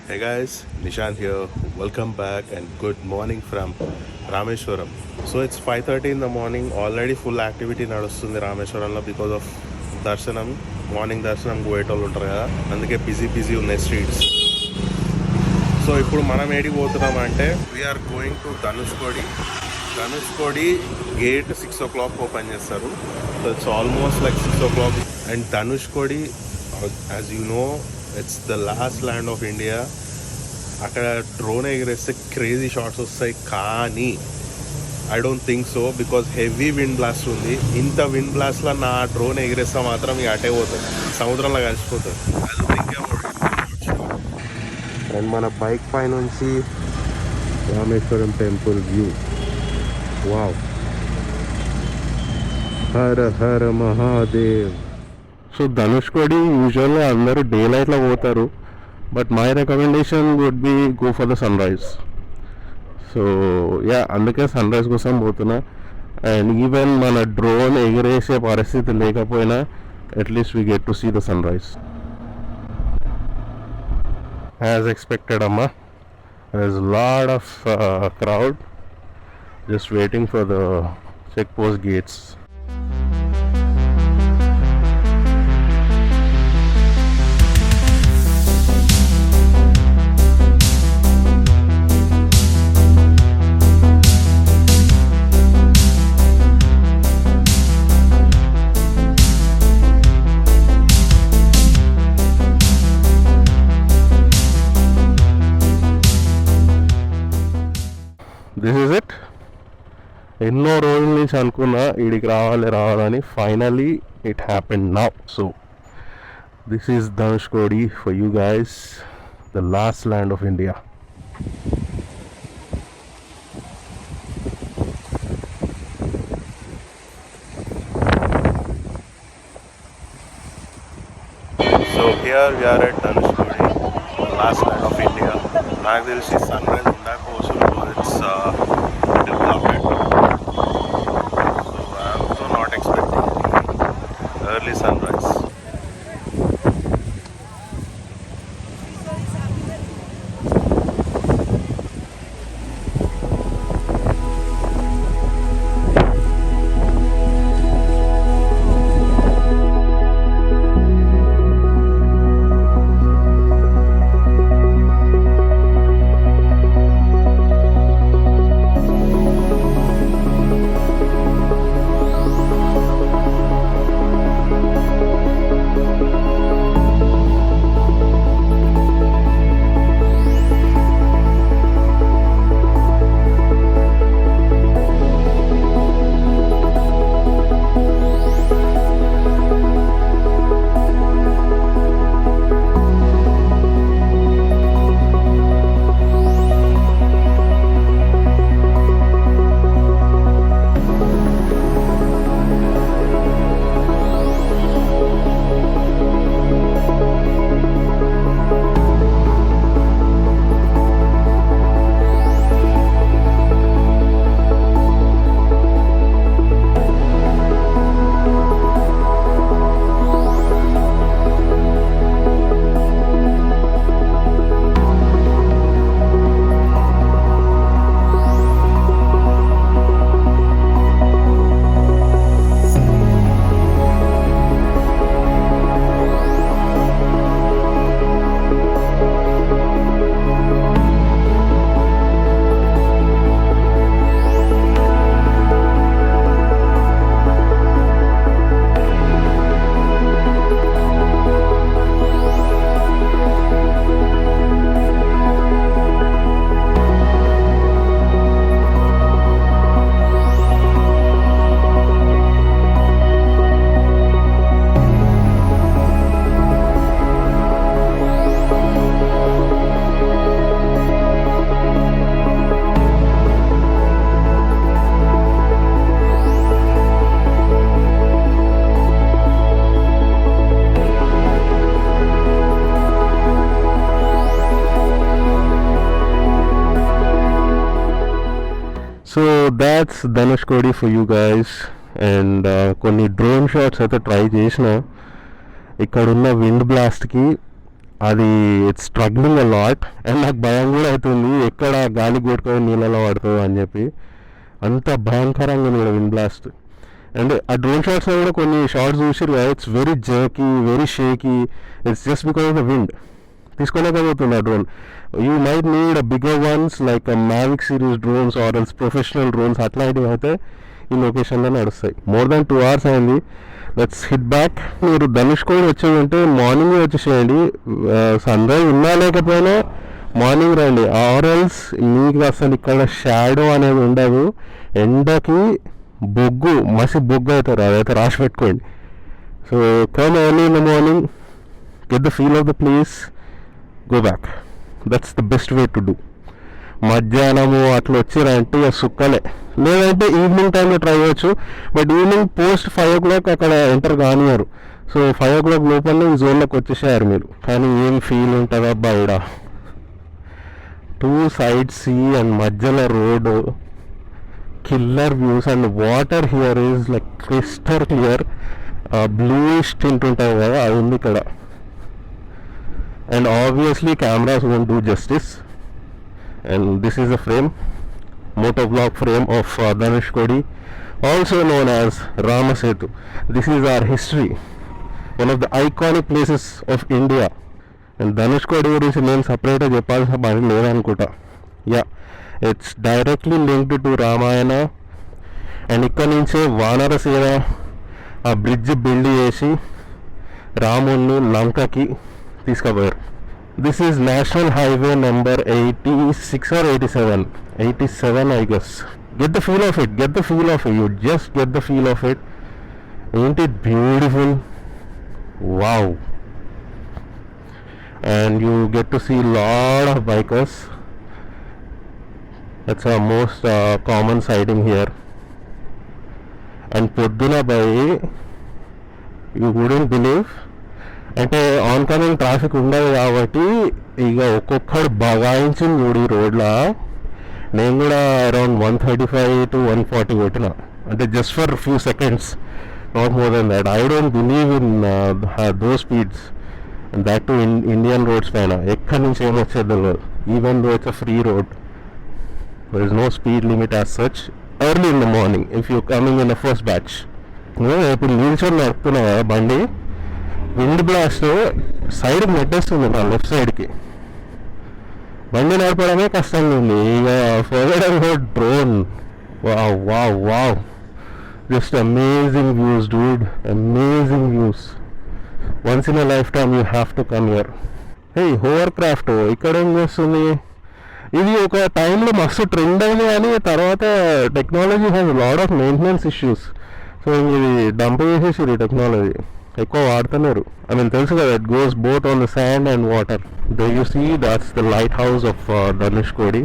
Hey guys, Nishant here. Welcome back and good morning from Rameshwaram. So it's 5:30 in the morning. Already full activity నడుస్తుంది రామేశ్వరంలో because of దర్శనం. Morning దర్శనం పోయేటోళ్ళు ఉంటారు కదా, అందుకే busy ఉన్నాయి streets. So ఇప్పుడు మనం ఏడికి పోతున్నాం అంటే we're going to Dhanushkodi gate 6 o'clock open చేస్తారు. So it's almost like 6 o'clock. And Dhanushkodi, as you know, it's the last land of India. అక్కడ డ్రోన్ ఎగిరేస్తే క్రేజీ షాట్స్ వస్తాయి, కానీ I don't think so, because heavy wind blast ఉంది. ఇంత wind బ్లాస్ట్లో నా drone ఎగిరేస్తే మాత్రం ఇక అటే పోతుంది, సముద్రంలో కలిసిపోతుంది. అండ్ మన బైక్ పై నుంచి Rameswaram temple view. Wow, Har Har Mahadev. So Dhanushkodi యూజువల్గా అందరూ డే లైట్లో పోతారు, but my recommendation would be go for the sunrise. So yeah, అందుకే సన్ రైజ్ కోసం పోతున్నా. అండ్ ఈవెన్ మన డ్రోన్ ఎగిరేసే పరిస్థితి లేకపోయినా at least we get to see the sunrise. As expected అమ్మా, there is a lot of crowd just waiting for the check post gates. This is it. ఎన్నో రోజుల నుంచి అనుకున్నా ఇడికి రావాలని, finally it happened now. So this is Dhanushkodi for you guys, the last land of India. So here we are at Dhanushkodi, last land of India. నాకు తెలిసి sunrise ఇందాక వస్తుంది, it's development. So I'm also not expecting early sunrise. So that's Dhanushkodi for you guys. And కొన్ని drone shots అయితే try చేసిన. ఇక్కడున్న wind బ్లాస్ట్కి అది it's struggling a lot. And నాకు భయం కూడా అవుతుంది ఎక్కడ గాలి కొట్టుకొని నీళ్ళలో పడుతుందో అని చెప్పి. అంత భయంకరంగా ఉంది విండ్ బ్లాస్ట్. అండ్ ఆ డ్రోన్ షాట్స్లో కూడా కొన్ని షార్ట్స్ చూసారు కదా, it's very jerky, very shaky. It's just because of the wind. తీసుకోలేకపోతుంది ఆ drone. You might need a bigger ones like Mavic series drones or else professional drones. అట్లాంటివి అయితే ఈ లొకేషన్లో నడుస్తాయి. మోర్ దాన్ 2 hours అయింది. Let's hit back. మీరు ధనుష్కోడి వచ్చేది ఉంటే మార్నింగ్ వచ్చేసేయండి. సన్ రైజ్ ఉన్నా లేకపోయినా మార్నింగ్ రండి. ఆర్ ఎల్స్ మీకు అసలు ఇక్కడ షాడో అనేది ఉండదు. ఎండకి బొగ్గు, మసి బొగ్గు అవుతారు, అదైతే రాసి పెట్టుకోండి. So come early in the morning, get the feel of the place, go back. That's the best way to do. మధ్యాహ్నము అట్లా వచ్చిరంటే సుక్కలే. లేదంటే ఈవినింగ్ టైంలో ట్రై చేయొచ్చు. బట్ ఈవినింగ్ పోస్ట్ 5 o'clock అక్కడ ఎంటర్ కానివారు. సో 5 o'clock లోపలనే ఈ జోన్లోకి వచ్చేసారు మీరు. కానీ ఏం ఫీల్ ఉంటుందా బయట, 2 sides సీ అండ్ మధ్యలో road, killer views. And water here is like crystal clear. Bluish tint ఉంటుంది కదా, అది ఉంది ఇక్కడ. And obviously cameras won't do justice. And this is a frame, motovlog frame of Dhanushkodi, also known as Ramasetu. This is our history, one of the iconic places of India. And Dhanushkodi గురించి నేను సపరేట్గా చెప్పాల్సిన పని లేదనుకుంటా. Yeah, it's directly linked to Ramayana. And ఇక్కడ నుంచే వానరసేన ఆ bridge build చేసి రాముణ్ణి లంకకి తీసుకుపోయారు. This is National Highway number 86 or 87. 87 I guess. Get the feel of it. Get the feel of it. You just get the feel of it. Ain't it beautiful? Wow. And you get to see lot of bikers. That's our most common sighting here. And Podduna by, you wouldn't believe, అంటే on coming traffic ఉండదు కాబట్టి ఇక ఒక్కొక్కడు బగాయించింది చూడు ఈ రోడ్లో. నేను కూడా అరౌండ్ 135 to 140 కొట్టిన, అంటే just for few seconds, not more than that. I don't believe in those speeds, that to Indian roads పైన. ఎక్కడి నుంచి ఏమొచ్చేది తెలియదు. Even though it's a free road, there is no speed limit as such early in the morning if you coming in the first batch. ఇప్పుడు నిల్చొని నడుపుతున్నా కదా బండి, wind blast సైడ్కి నెట్టేస్తుంది నా లెఫ్ట్ సైడ్కి. బండి నడపడమే కష్టంగా ఉంది. ఇక further drone, wow wow wow, just amazing views dude, amazing views. Once in a lifetime you have to come here. Hey, hovercraft ఇక్కడ ఏం చేస్తుంది? ఇది ఒక టైంలో మస్తు ట్రెండ్ అయింది, కానీ తర్వాత technology has lot of maintenance issues. So ఇది డంప్ చేసేసి ఈ టెక్నాలజీ ఎక్కువ వాడుతున్నారు. ఐ మీన్ తెలుసు కదా, it goes both on the sand and water. They you see that's the lighthouse of Dhanushkodi.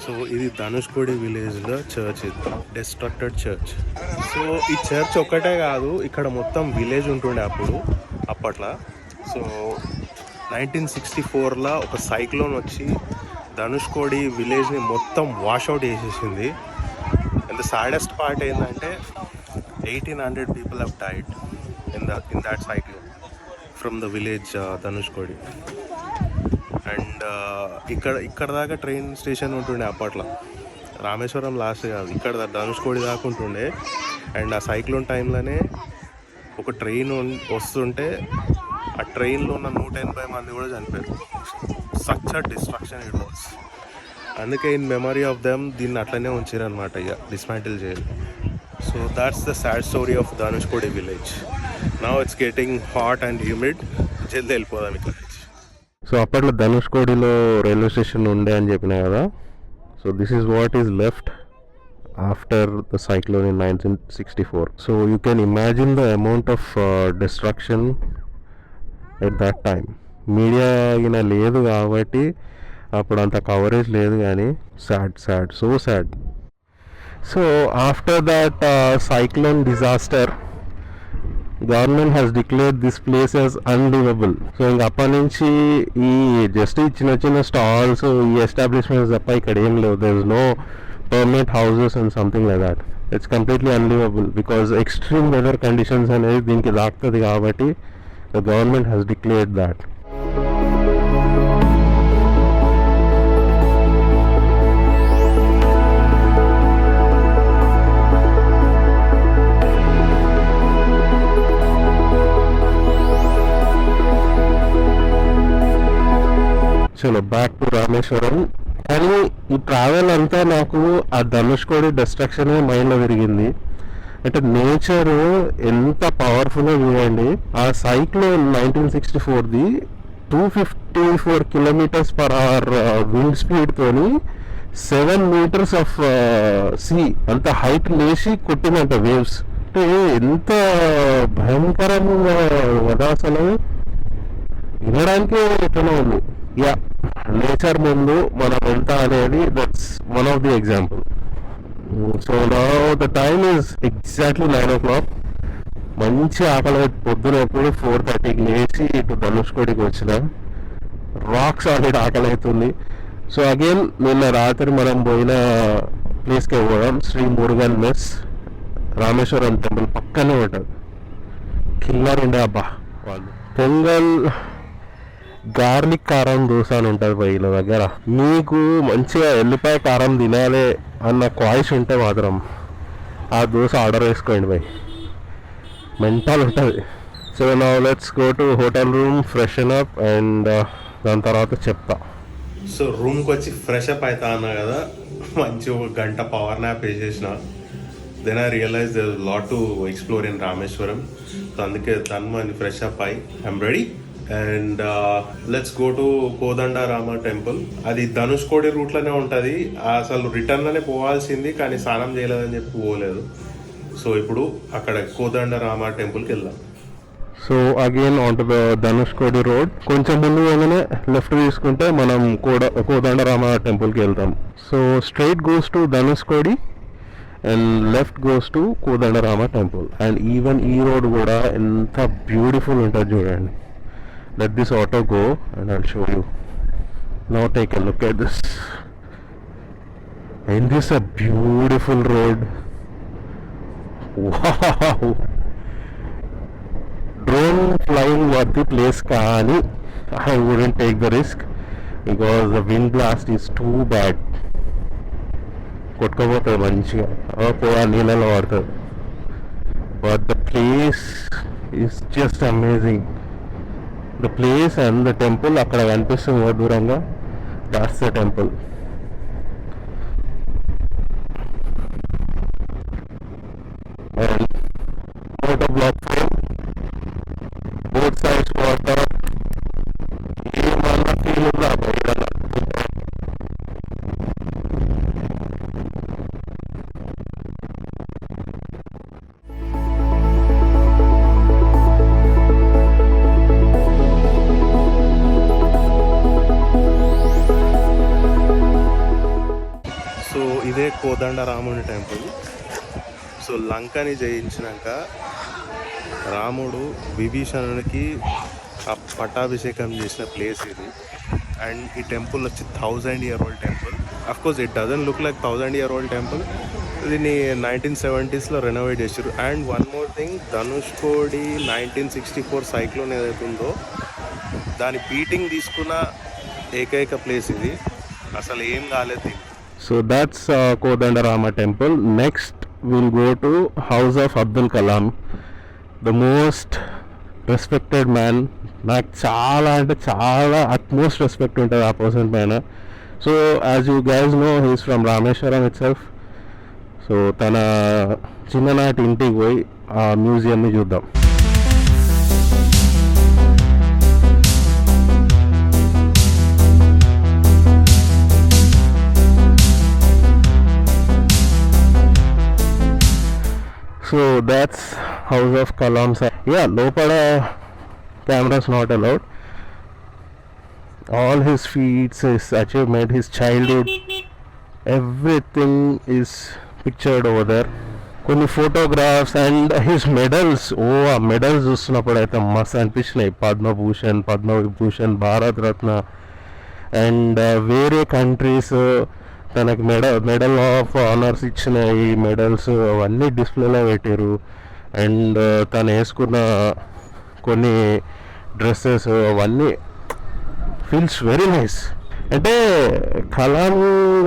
So ఇది ధనుష్కోడి విలేజ్లో చర్చ్, ఇది డిస్ట్రక్టెడ్ చర్చ్. సో ఈ చర్చ్ ఒక్కటే కాదు, ఇక్కడ మొత్తం విలేజ్ ఉంటుండే అప్పట్లో. సో 1964లో ఒక సైక్లోన్ వచ్చి ధనుష్కోడి విలేజ్ని మొత్తం వాష్అవుట్ చేసేసింది. అండ్ ద సాడెస్ట్ పార్ట్ ఏంటంటే 1800 people have died in that cyclone from the village Dhanushkodi. And ఇక్కడ దాకా ట్రైన్ స్టేషన్ ఉంటుండే అప్పట్లో. రామేశ్వరం లాస్ట్ కాదు, ఇక్కడ ధనుష్కోడి దాకా ఉంటుండే. అండ్ ఆ సైక్లోన్ టైంలోనే ఒక ట్రైన్ వస్తుంటే ఆ ట్రైన్లో ఉన్న 180 మంది కూడా చనిపోయారు. Such a destruction it was. అందుకే ఇన్ మెమరీ ఆఫ్ దెమ్ దీన్ని అట్లనే ఉంచారనమాట, ఇక డిస్మాంటిల్ చేయాలి. So that's the sad story of Dhanushkodi village. Now it's getting hot and humid. జల్దీ వెళ్ళిపోదాం ఇక్కడ. సో అప్పట్లో ధనుష్కోడిలో రైల్వే స్టేషన్ ఉండే అని చెప్పిన కదా. So this is what is left after the cyclone in 1964. So you can imagine the amount of destruction at that time. Media అయినా లేదు కాబట్టి అప్పుడు అంత కవరేజ్ లేదు, కానీ sad, so sad. So after that cyclone disaster, government has declared this place as అన్లివబుల్. So ఇంక అప్పటి నుంచి ఈ జస్ట్ ఈ చిన్న చిన్న స్టాల్స్ ఈ ఎస్టాబ్లిష్మెంట్స్ తప్ప ఇక్కడ ఏం లేవు. There is no permanent houses and something like that. It's completely unlivable because extreme weather conditions అనేది దీనికి దాక్తుంది కాబట్టి the government has declared that. చలో బ్యాక్ టు రామేశ్వరం. కానీ ఈ ట్రావెల్ అంతా నాకు ఆ ధనుష్కోడి డిస్ట్రక్షన్ మైండ్లో తిరిగింది. అంటే నేచర్ ఎంత పవర్ఫుల్గా చూడండి. ఆ సైక్లోన్ 1964ది 254 కిలోమీటర్స్ పర్ అవర్ విండ్ స్పీడ్తోని 7 meters ఆఫ్ సీ అంత హైట్ లేచి కొట్టిందంట వేవ్స్. అంటే ఎంత భయంకరంగా కదా అసలు, వినడానికే ఎట్లనే ఉంది. యా, నేచర్ ముందు మనం ఎంత అనేది that's one of the example. So now the time is exactly 9 o'clock. మంచి ఆకలి పొద్దున ఎప్పుడు 4:30కి లేచి ఇటు ధనుష్కోడికి వచ్చిన రాక్ సాలిడ్ ఆకలి అవుతుంది. సో అగైన్ నిన్న రాత్రి మనం పోయిన ప్లేస్కి పోవడం, శ్రీ మురుగన్ మెస్, రామేశ్వరం టెంపుల్ పక్కనే ఉంటుంది. కిల్లర్ ఉండే అబ్బా వాళ్ళు. పొంగల్ గార్లిక్ కారం దోశ అని ఉంటుంది వీళ్ళ దగ్గర. మీకు మంచిగా ఎల్లిపాయ కారం తినాలి అన్న క్వాయిస్ ఉంటే మాత్రం ఆ దోశ ఆర్డర్ వేసుకోండి భయ్, మెంటల్ ఉంటుంది. So now let's go to hotel room, freshen up and దాని తర్వాత చెప్తా. సో రూమ్కి వచ్చి ఫ్రెష్ అప్ అవుతా అన్నా కదా, మంచి ఒక గంట పవర్ న్యాప్ వేసేసిన. Then I realise there is lot to explore in Rameswaram. So అందుకే తను ఫ్రెష్ అప్ అయ్యి I'm ready and let's go to Kodandarama temple. అది ధనుష్కోడి రూట్లోనే ఉంటుంది. అసలు రిటర్న్లోనే పోవాల్సింది కానీ స్నానం చేయలేదని చెప్పి పోలేదు. సో ఇప్పుడు అక్కడ కోదండరామ టెంపుల్కి వెళ్దాం. So again on to the Dhanushkodi road. కొంచెం ముందు పోగానే లెఫ్ట్ తీసుకుంటే మనం కోదండరామ టెంపుల్కి వెళ్తాం. So straight goes to Dhanushkodi and left goes to Kodandarama temple. And even ఈ రోడ్ కూడా ఎంత బ్యూటిఫుల్ ఉంటుంది చూడండి. Let this auto go and I'll show you. Now take a look at this. Isn't this a beautiful road? Wow! Drone flying worthy place kaani I wouldn't take the risk because the wind blast is too bad. కొట్టుకోపోతుంది మంచిగా, పోయా నీళ్ళలో పడుతుంది. But the place is just amazing. The place and the temple అక్కడ కనిపిస్తుంది దూరంగా, that's the temple. And motor block frame, both sides water. ఏమన్నా feel ఉందా బయట? ఇదే కోదండరాముని టెంపుల్. సో లంకని జయించినాక రాముడు విభీషణునికి ఆ పట్టాభిషేకం చేసిన ప్లేస్ ఇది. అండ్ ఈ టెంపుల్ వచ్చి 1000-year-old temple. Of course it doesn't look like 1000-year-old temple. దీన్ని 1970sలో రెనోవేట్ చేశారు. And one more thing, Dhanushkodi 1964 cyclone ఏదైతే ఉందో దాని బీటింగ్ తీసుకున్న ఏకైక ప్లేస్ ఇది. అసలు ఏం కాలేదు. So that's Kodandarama temple. Next we'll go to house of Abdul Kalam, the most respected man. నాకు చాలా అంటే చాలా అట్మోస్ట్ రెస్పెక్ట్ ఉంటుంది ఆ పర్సన్ పైన. So as you guys know he's from Rameswaram itself. సో తన చిన్ననాటి ఇంటికి పోయి ఆ మ్యూజియంని చూద్దాం. So that's house of Kalam sir. Yeah, lopada cameras not allowed. All his feats, his achievement, his childhood, everything is pictured over there. కొన్ని photographs and his medals. ఆ medals చూస్తున్నప్పుడు అయితే మస్తు అనిపించినాయి. పద్మభూషణ్, పద్మవిభూషణ్, భారత్ రత్న అండ్ వేరే కంట్రీస్ తనకి మెడల్ ఆఫ్ ఆనర్స్ ఇచ్చిన ఈ medals అవన్నీ డిస్ప్లేలో పెట్టారు. అండ్ తను వేసుకున్న కొన్ని డ్రెస్సెస్ అవన్నీ ఫీల్స్ వెరీ నైస్. అంటే కలాం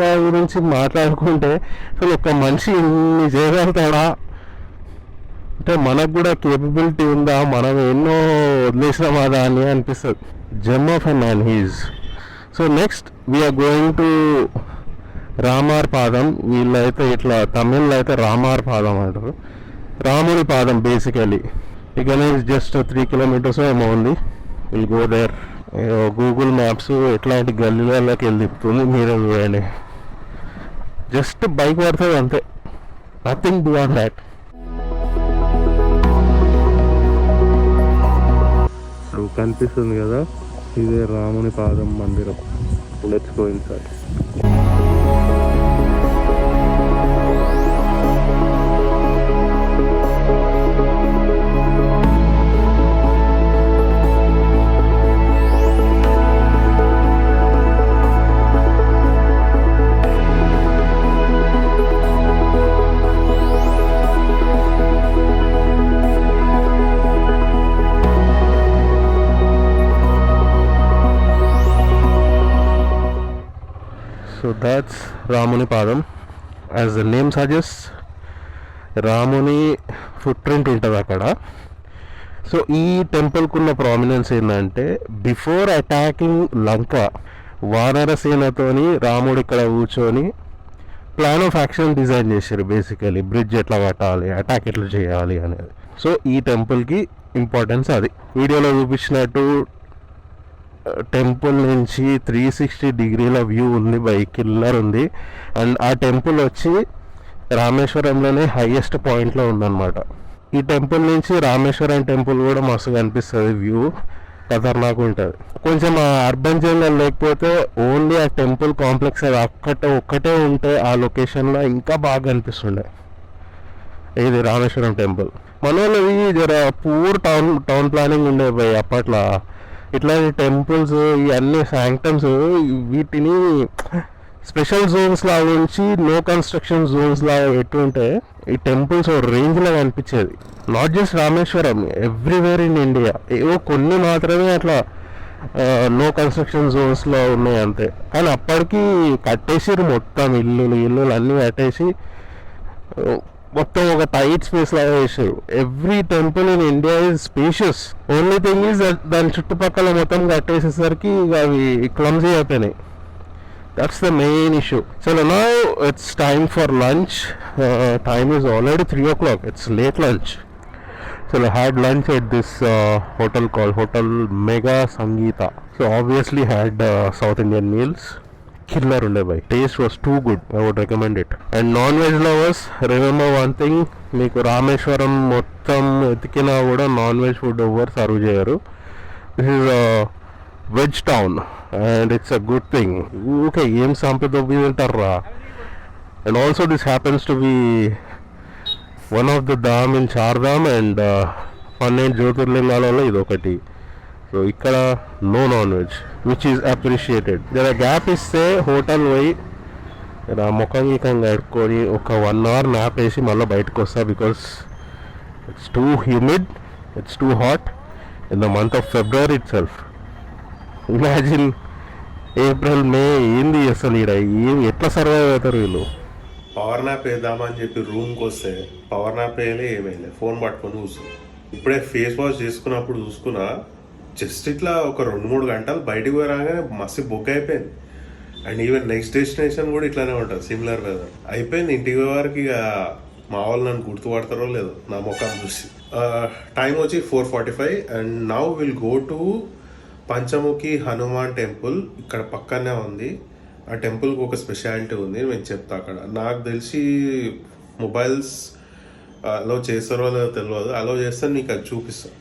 గారి గురించి మాట్లాడుకుంటే అసలు ఒక మనిషి ఇన్ని చేయగలుగుతాడా, అంటే మనకు కూడా కేపబిలిటీ ఉందా, మనం ఎన్నో వదిలేసినామా అని అనిపిస్తుంది. Gem of a man he's. So next we're going to Ramar Padam. వీళ్ళైతే ఇట్లా తమిళ్లో అయితే రామార్ పాదం అంటారు, రాముడి పాదం బేసికలీ. ఇక్కడ జస్ట్ 3 kilometers ఏమో ఉంది. Will go there. Google maps ఎట్లాంటి గల్లీలలోకి వెళ్ళి తిప్పుతుంది, మీరే చూడండి. జస్ట్ బైక్ పడుతుంది అంతే, నథింగ్ బియాండ్ దాట్. కనిపిస్తుంది కదా, ఇదే రాముని పాదం మందిరం. Let's go inside. So that's రాముని పాదం. యాజ్ ద నేమ్ సజెస్ట్, రాముని ఫుట్ ప్రింట్ ఉంటుంది అక్కడ. సో ఈ టెంపుల్కి ఉన్న ప్రామినెన్స్ ఏంటంటే, బిఫోర్ అటాకింగ్ లంక వానరసేనతోని రాముడు ఇక్కడ కూర్చొని ప్లాన్ ఆఫ్ యాక్షన్ డిజైన్ చేశారు. బేసికలీ బ్రిడ్జ్ ఎట్లా కట్టాలి, అటాక్ ఎట్లా చేయాలి అనేది. సో ఈ టెంపుల్కి ఇంపార్టెన్స్ అది. వీడియోలో చూపించినట్టు టెంపుల్ నుంచి 360 degrees వ్యూ ఉంది, బై కిల్లర్ ఉంది. అండ్ ఆ టెంపుల్ వచ్చి రామేశ్వరంలోనే హైయెస్ట్ పాయింట్లో ఉందన్నమాట. ఈ టెంపుల్ నుంచి రామేశ్వరం టెంపుల్ కూడా మస్తుగా అనిపిస్తుంది, వ్యూ ఖతర్నాక్ ఉంటుంది. కొంచెం ఆ అర్బన్ జంగల్ లేకపోతే ఓన్లీ ఆ టెంపుల్ కాంప్లెక్స్ అది ఒక్కటే ఉంటే ఆ లొకేషన్లో ఇంకా బాగా అనిపిస్తుండే. ఇది రామేశ్వరం టెంపుల్. మన వాళ్ళది జర పూర్ టౌన్ ప్లానింగ్ ఉండే పోయి అప్పట్లో. ఇట్లాంటి టెంపుల్స్ ఇవన్నీ శాంక్టమ్స్ వీటిని స్పెషల్ జోన్స్ లాగా ఉంచి నో కన్స్ట్రక్షన్ జోన్స్ లాగా పెట్టుంటే ఈ టెంపుల్స్ రేంజ్లో కనిపించేది. Not just Rameswaram, everywhere in India. ఏవో కొన్ని మాత్రమే అట్లా నో కన్స్ట్రక్షన్ జోన్స్లో ఉన్నాయి అంతే. కానీ అప్పటికి కట్టేసిరు మొత్తం, ఇల్లులు అన్నీ కట్టేసి మొత్తం ఒక టైట్ స్పేస్ లాగా చేశారు. Every temple in India is spacious. Only thing is దాని చుట్టుపక్కల మొత్తం కట్టేసేసరికి అవి క్లమ్జీ అయిపోయినాయి. That's the main issue. So now it's time for lunch. Time is already 3 o'clock. It's late lunch. So I had lunch at this hotel called Hotel Mega Sangeeta. So obviously had South Indian meals. Killer unde bhai. Taste was too good. I would recommend it. And non-veg lovers, remember one thing. Meeku Rameshwaram mottam etikina kuda non-veg food over serve cheyaru. This is a veg town and it's a good thing. Okay, em sampado bintarra. And also this happens to be one of the dam in Chardham and 18 జ్యోతిర్లింగాలలో ఇది ఒకటి. So ఇక్కడ no non veg, which is appreciated. జర gap ఇస్తే hotel పోయి ముఖం కడుక్కొని ఒక 1 hour న్యాప్ వేసి మళ్ళీ బయటకు వస్తా. Because it's two humid, it's too hot in the month of February it self. Imagine April May ఏంది అసలు ఈడ ఎట్లా సర్వైవ్ అవుతారు వీళ్ళు. పవర్ నాప్ వేద్దామని చెప్పి రూమ్కి వస్తే పవర్ నాప్ వేయలే, ఏమైలే, ఫోన్ పట్టుకొని కూర్చుని. ఇప్పుడే ఫేస్ వాష్ చేసుకున్నప్పుడు చూసుకున్నా, జస్ట్ ఇట్లా ఒక 2-3 గంటలు బయటకు పోయి రాగానే మస్తు బుక్ అయిపోయింది. అండ్ ఈవెన్ నెక్స్ట్ డెస్టినేషన్ కూడా ఇట్లానే ఉంటుంది, సిమిలర్ వెదర్ అయిపోయింది. ఇంటికి పోయే వారికి ఇక మా వాళ్ళు నన్ను గుర్తుపడతారో లేదో నా ముఖం చూసి. టైం వచ్చి 4:45 and now will go to Panchamukhi Hanuman temple. ఇక్కడ పక్కనే ఉంది. ఆ టెంపుల్కి ఒక స్పెషాలిటీ ఉంది, నేను చెప్తా. అక్కడ నాకు తెలిసి మొబైల్స్ అలో చేస్తారో లేదో తెలియదు, అలో చేస్తే నీకు అది చూపిస్తాను.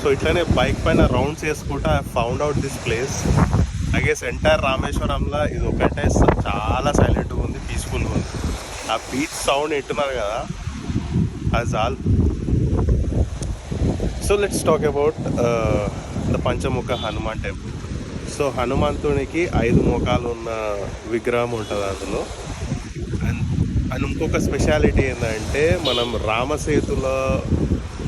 సో ఇట్లానే బైక్ పైన రౌండ్స్ వేసుకుంటా I found out this place. I guess entire రామేశ్వరంలో ఇది ఒకటే చాలా సైలెంట్గా ఉంది, పీస్ఫుల్గా ఉంది. ఆ బీచ్ సౌండ్ వింటున్నారు కదా, అది all. So let's talk about the Panchamukha Hanuman temple. So హనుమంతునికి 5 ముఖాలు ఉన్న విగ్రహం ఉంటుంది అందులో. అండ్ ఇంకొక స్పెషాలిటీ ఏంటంటే మనం రామసేతులో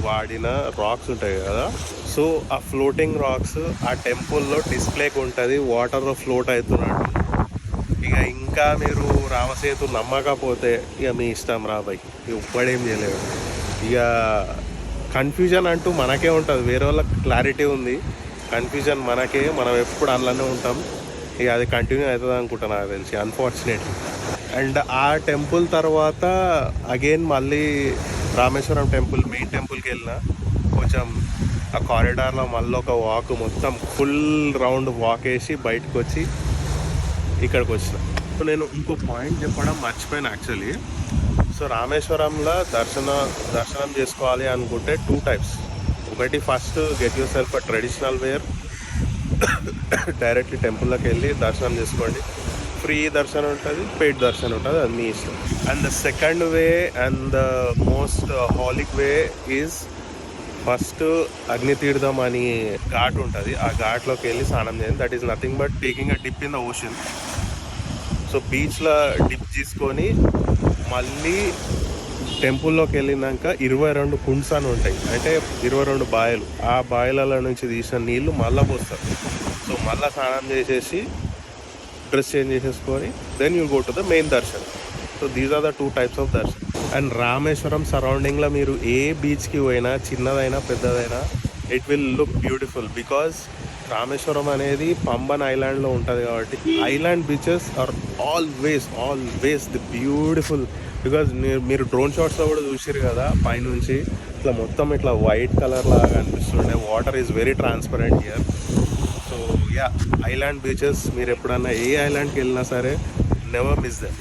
వాడిన రాక్స్ ఉంటాయి కదా, సో ఆ ఫ్లోటింగ్ రాక్స్ ఆ టెంపుల్లో డిస్ప్లేకి ఉంటుంది, వాటర్లో ఫ్లోట్ అవుతున్నట్టు. ఇక ఇంకా మీరు రామసేతు నమ్మకపోతే ఇక మీ ఇష్టం రాబాయ్, ఇవ్వడేం చేయలేదు. ఇక కన్ఫ్యూజన్ అంటూ మనకే ఉంటుంది, వేరే వాళ్ళకి క్లారిటీ ఉంది, కన్ఫ్యూజన్ మనకే, మనం ఎప్పుడు అందులోనే ఉంటాం. ఇక అది కంటిన్యూ అవుతుంది అనుకుంటా నాకు తెలిసి, అన్ఫార్చునేట్లీ. అండ్ ఆ టెంపుల్ తర్వాత అగైన్ మళ్ళీ రామేశ్వరం టెంపుల్ మెయిన్ టెంపుల్కి వెళ్ళిన, కొంచెం ఆ కారిడార్లో మళ్ళీ ఒక వాక్, మొత్తం ఫుల్ రౌండ్ వాక్ వేసి బయటకు వచ్చి ఇక్కడికి వచ్చిన. సో నేను ఇంకో పాయింట్ చెప్పడం మర్చిపోయాను యాక్చువల్లీ. సో రామేశ్వరంలో దర్శనం చేసుకోవాలి అనుకుంటే 2 types. ఒకటి, first get yourself a traditional wear, directly టెంపుల్లోకి వెళ్ళి దర్శనం చేసుకోండి. ఫ్రీ దర్శనం ఉంటుంది, పెయిడ్ దర్శనం ఉంటుంది, అది మీ ఇష్టం. And the second way and the most holic way is first Agnitheertham అని ఘాట్ ఉంటుంది, ఆ ఘాట్లోకి వెళ్ళి స్నానం చేయండి. That is nothing but taking a dip in the ocean. So బీచ్లో డిప్ తీసుకొని మళ్ళీ టెంపుల్లోకి వెళ్ళినాక 22 కుండ్స్ అని ఉంటాయి, అంటే 22 బాయలు. ఆ బాయల నుంచి తీసిన నీళ్లు మళ్ళీ పోస్తారు. సో మళ్ళీ స్నానం చేసేసి డ్రెస్ చేంజ్ చేసేసుకొని then you go to the main darshan. So these are the 2 types of darshan. And Rameswaram సరౌండింగ్లో మీరు ఏ బీచ్కి పోయినా, చిన్నదైనా పెద్దదైనా, it will look beautiful. Because Rameswaram అనేది పంబన్ ఐలాండ్లో ఉంటుంది కాబట్టి island beaches are always the beautiful. Because మీరు డ్రోన్ షాట్స్లో కూడా చూసారు కదా, పైనుంచి ఇట్లా మొత్తం ఇట్లా వైట్ కలర్ లాగా అనిపిస్తుండే. Water is very transparent here. So yeah, island beaches మీరు ఎప్పుడన్నా ఏ ఐలాండ్కి వెళ్ళినా సరే నెవర్ మిస్ దెమ్.